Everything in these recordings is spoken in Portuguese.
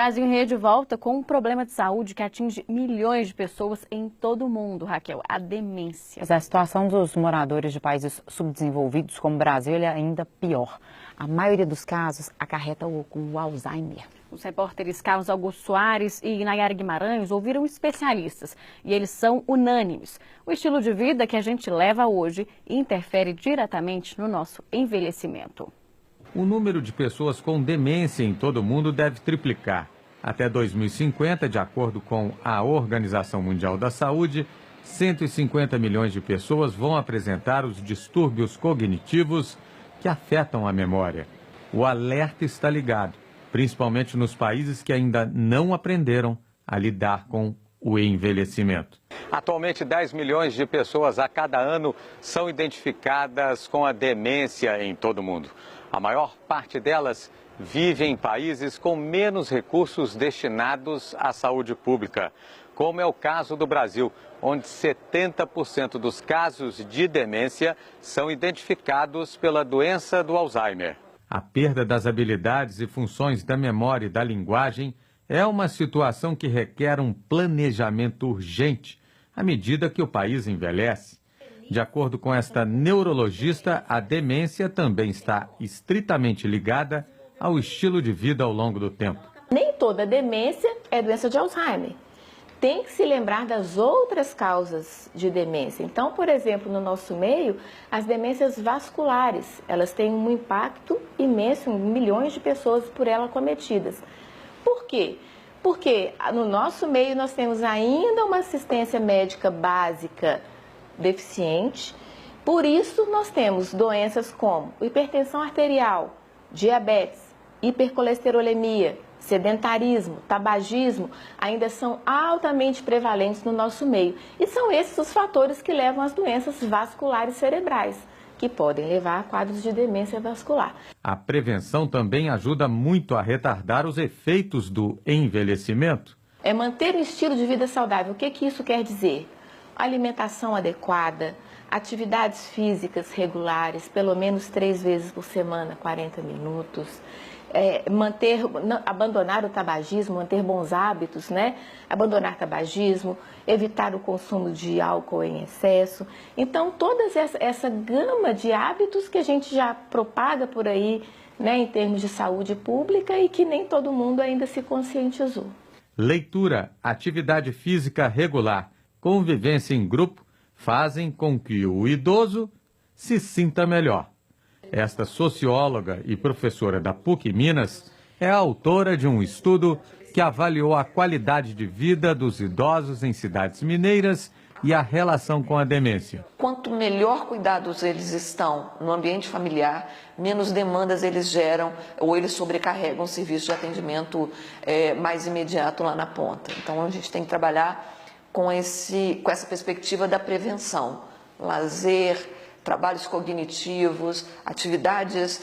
Brasil em Rede volta com um problema de saúde que atinge milhões de pessoas em todo o mundo, Raquel, a demência. Mas a situação dos moradores de países subdesenvolvidos como o Brasil é ainda pior. A maioria dos casos acarreta o Alzheimer. Os repórteres Carlos Augusto Soares e Nayara Guimarães ouviram especialistas e eles são unânimes. O estilo de vida que a gente leva hoje interfere diretamente no nosso envelhecimento. O número de pessoas com demência em todo o mundo deve triplicar. Até 2050, de acordo com a Organização Mundial da Saúde, 150 milhões de pessoas vão apresentar os distúrbios cognitivos que afetam a memória. O alerta está ligado, principalmente nos países que ainda não aprenderam a lidar com o envelhecimento. Atualmente, 10 milhões de pessoas a cada ano são identificadas com a demência em todo o mundo. A maior parte delas vive em países com menos recursos destinados à saúde pública, como é o caso do Brasil, onde 70% dos casos de demência são identificados pela doença do Alzheimer. A perda das habilidades e funções da memória e da linguagem é uma situação que requer um planejamento urgente à medida que o país envelhece. De acordo com esta neurologista, a demência também está estritamente ligada ao estilo de vida ao longo do tempo. Nem toda demência é doença de Alzheimer. Tem que se lembrar das outras causas de demência. Então, por exemplo, no nosso meio, as demências vasculares, elas têm um impacto imenso em milhões de pessoas por ela cometidas. Por quê? Porque no nosso meio nós temos ainda uma assistência médica básica deficiente, por isso nós temos doenças como hipertensão arterial, diabetes, hipercolesterolemia, sedentarismo, tabagismo, ainda são altamente prevalentes no nosso meio. E são esses os fatores que levam às doenças vasculares cerebrais, que podem levar a quadros de demência vascular. A prevenção também ajuda muito a retardar os efeitos do envelhecimento. É manter um estilo de vida saudável. O que isso quer dizer? Alimentação adequada, atividades físicas regulares, pelo menos 3 vezes por semana, 40 minutos. Abandonar o tabagismo, manter bons hábitos, né? Abandonar tabagismo, evitar o consumo de álcool em excesso. Então, toda essa gama de hábitos que a gente já propaga por aí, né, em termos de saúde pública e que nem todo mundo ainda se conscientizou. Leitura, atividade física regular, convivência em grupo fazem com que o idoso se sinta melhor. Esta socióloga e professora da PUC Minas é a autora de um estudo que avaliou a qualidade de vida dos idosos em cidades mineiras e a relação com a demência. Quanto melhor cuidados eles estão no ambiente familiar, menos demandas eles geram ou eles sobrecarregam o serviço de atendimento mais imediato lá na ponta. Então a gente tem que trabalhar com essa perspectiva da prevenção, lazer, trabalhos cognitivos, atividades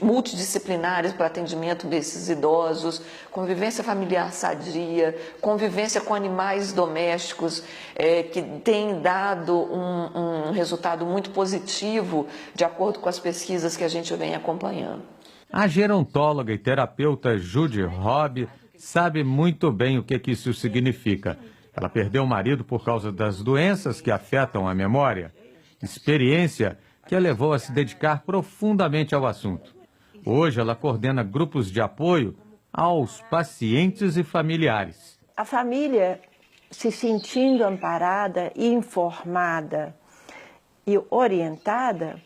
multidisciplinares para atendimento desses idosos, convivência familiar sadia, convivência com animais domésticos, que tem dado um resultado muito positivo, de acordo com as pesquisas que a gente vem acompanhando. A gerontóloga e terapeuta Judy Robb sabe muito bem o que isso significa. Ela perdeu o marido por causa das doenças que afetam a memória, experiência que a levou a se dedicar profundamente ao assunto. Hoje ela coordena grupos de apoio aos pacientes e familiares. A família se sentindo amparada, informada e orientada,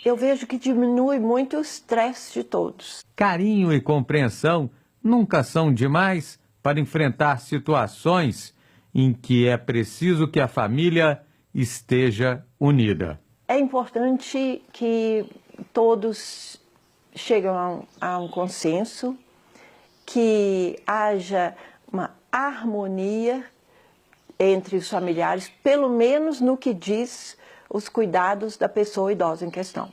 eu vejo que diminui muito o estresse de todos. Carinho e compreensão nunca são demais para enfrentar situações em que é preciso que a família esteja unida. É importante que todos cheguem a um consenso, que haja uma harmonia entre os familiares, pelo menos no que diz os cuidados da pessoa idosa em questão.